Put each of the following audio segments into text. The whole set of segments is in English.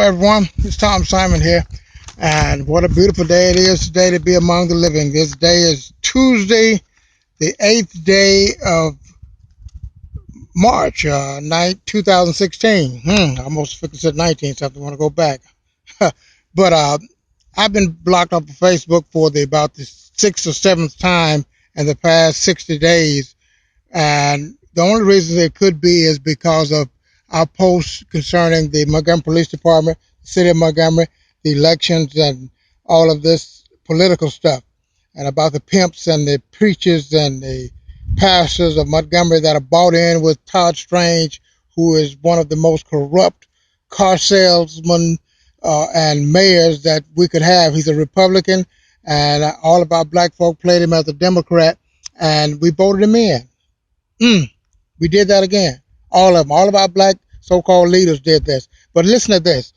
everyone. It's Tom Simon here, and what a beautiful day it is today to be among the living. This day is Tuesday, the 8th day of March, 2016. I almost said 19 something. I want to go back. But I've been blocked off of Facebook for about the 6th or 7th time in the past 60 days, and the only reason it could be is because of our posts concerning the Montgomery Police Department, the city of Montgomery, the elections, and all of this political stuff, and about the pimps and the preachers and the pastors of Montgomery that are bought in with Todd Strange, who is one of the most corrupt car salesmen and mayors that we could have. He's a Republican, and all of our black folk played him as a Democrat, and we voted him in. We did that again. All of them. All of our black so-called leaders did this. But listen to this.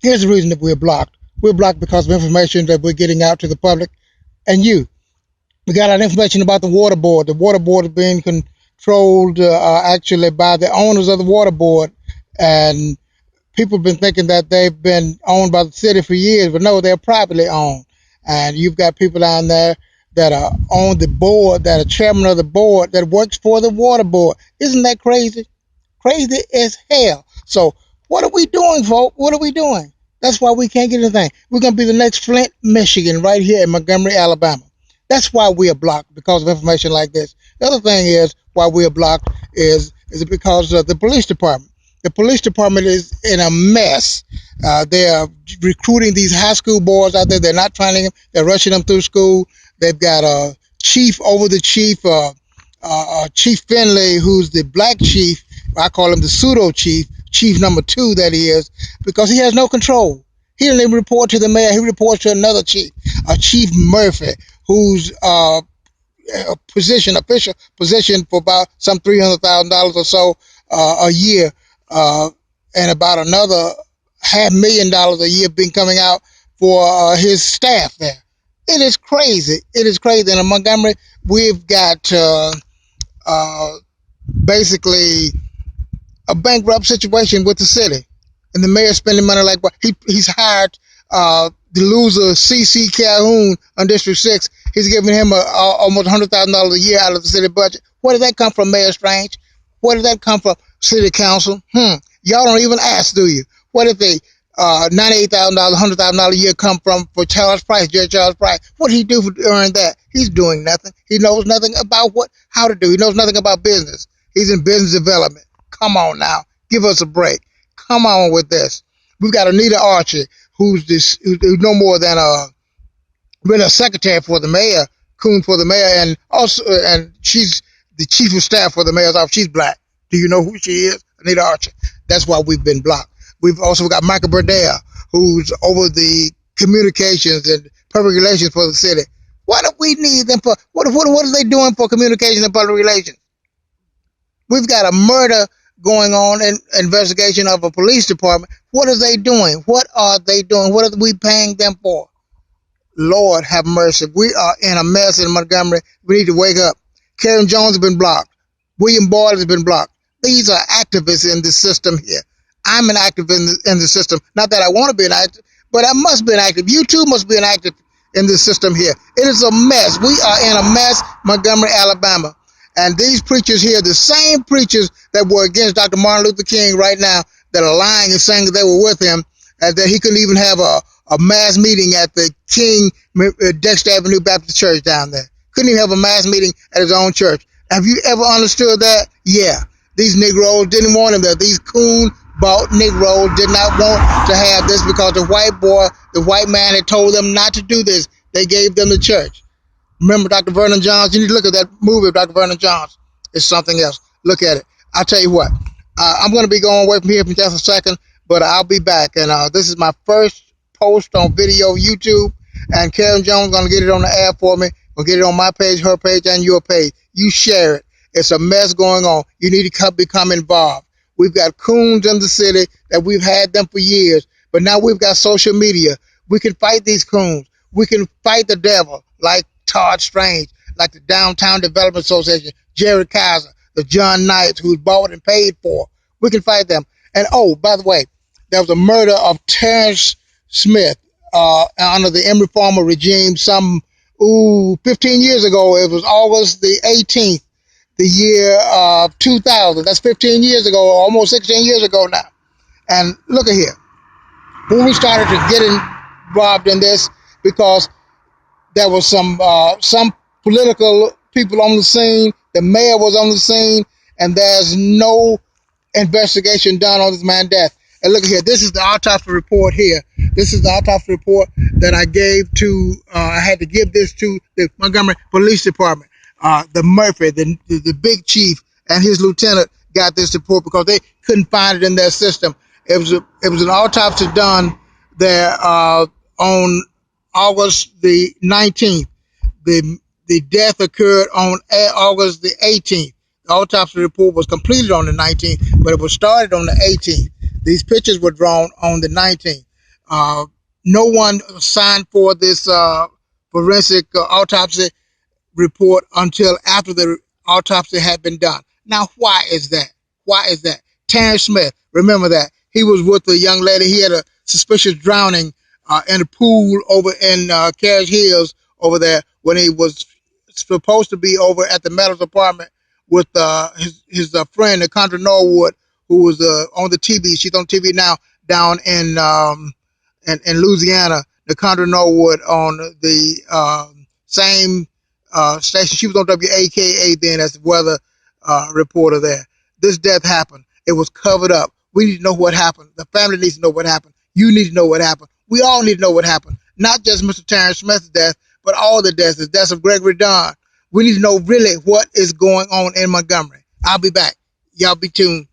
Here's the reason that we're blocked. We're blocked because of information that we're getting out to the public and you. We got our information about the water board. The water board is being controlled actually by the owners of the water board. And people have been thinking that they've been owned by the city for years, but no, they're privately owned. And you've got people down there that are on the board, that are chairman of the board, that works for the water board. Isn't that crazy? Crazy as hell. So what are we doing, folks? What are we doing? That's why we can't get anything. We're going to be the next Flint, Michigan, right here in Montgomery, Alabama. That's why we are blocked, because of information like this. The other thing is why we are blocked is because of the police department. The police department is in a mess. They are recruiting these high school boys out there. They're not training them. They're rushing them through school. They've got a chief over the chief, Chief Finley, who's the black chief. I call him the pseudo chief, chief number 2 that he is, because he has no control. He doesn't even report to the mayor. He reports to another chief, Chief Murphy, who's official position for about some $300,000 or so a year, and about another $500,000 a year being coming out for his staff there. It is crazy. It is crazy. And in Montgomery, we've got basically a bankrupt situation with the city. And the mayor's spending money like what? He's hired the loser C.C. Calhoun on District 6. He's giving him almost $100,000 a year out of the city budget. Where did that come from, Mayor Strange? Where did that come from, City Council? Y'all don't even ask, do you? What if they $98,000, $100,000 a year come from for Charles Price, Judge Charles Price? What did he do to earn that? He's doing nothing. He knows nothing about how to do. He knows nothing about business. He's in business development. Come on now, give us a break. Come on with this. We've got Anita Archie, who's no more than been a secretary for the mayor, coon for the mayor, and she's the chief of staff for the mayor's office. She's black. Do you know who she is? Anita Archie. That's why we've been blocked. We've also got Michael Burdell, who's over the communications and public relations for the city. What do we need them for? What are they doing for communications and public relations? We've got a murder going on in investigation of a police department. What are they doing? What are they doing? What are we paying them for? Lord have mercy. We are in a mess in Montgomery. We need to wake up. Karen Jones has been blocked. William Boyd has been blocked. These are activists in the system here. I'm an activist in the system. Not that I want to be an active, but I must be an active. You too must be an active in the system here. It is a mess. We are in a mess, Montgomery, Alabama. And these preachers here, the same preachers that were against Dr. Martin Luther King right now, that are lying and saying that they were with him, and that he couldn't even have a mass meeting at the King Dexter Avenue Baptist Church down there. Couldn't even have a mass meeting at his own church. Have you ever understood that? Yeah. These Negroes didn't want him there. These coon-bought Negroes did not want to have this because the white man had told them not to do this. They gave them the church. Remember Dr. Vernon Johns? You need to look at that movie of Dr. Vernon Johns. It's something else. Look at it. I'll tell you what. I'm going to be going away from here for just a second, but I'll be back. And this is my first post on video YouTube. And Karen Jones is going to get it on the air for me. We'll get it on my page, her page, and your page. You share it. It's a mess going on. You need to become involved. We've got coons in the city that we've had them for years, but now we've got social media. We can fight these coons. We can fight the devil like Todd Strange, like the Downtown Development Association, Jerry Kaiser, the John Knights, who's bought and paid for. We can fight them. And oh, by the way, there was a murder of Terrence Smith under the Emory Farmer regime 15 years ago. It was August the 18th, the year 2000. That's 15 years ago, almost 16 years ago now. And look at here. When we started to get involved in this, because there was some political people on the scene, the mayor was on the scene, and there's no investigation done on this man's death. And look here, this is the autopsy report here. This is the autopsy report that I gave to, I had to give this to the Montgomery Police Department. The Murphy, the big chief, and his lieutenant got this report because they couldn't find it in their system. It was an autopsy done there on August the 19th. The death occurred on August the 18th. The autopsy report was completed on the 19th, but it was started on the 18th. These pictures were drawn on the 19th. No one signed for this forensic autopsy report until after the autopsy had been done. Now, why is that? Why is that? Terrence Smith, remember that. He was with a young lady. He had a suspicious drowning in a pool over in Carriage Hills over there when he was supposed to be over at the Meadows apartment with his friend, Condra Norwood, who was on the TV. She's on TV now down in Louisiana. Condra Norwood on the same station. She was on WAKA then as the weather reporter there. This death happened. It was covered up. We need to know what happened. The family needs to know what happened. You need to know what happened. We all need to know what happened. Not just Mr. Terrence Smith's death, but all the deaths, the deaths of Gregory Dunn. We need to know really what is going on in Montgomery. I'll be back. Y'all be tuned.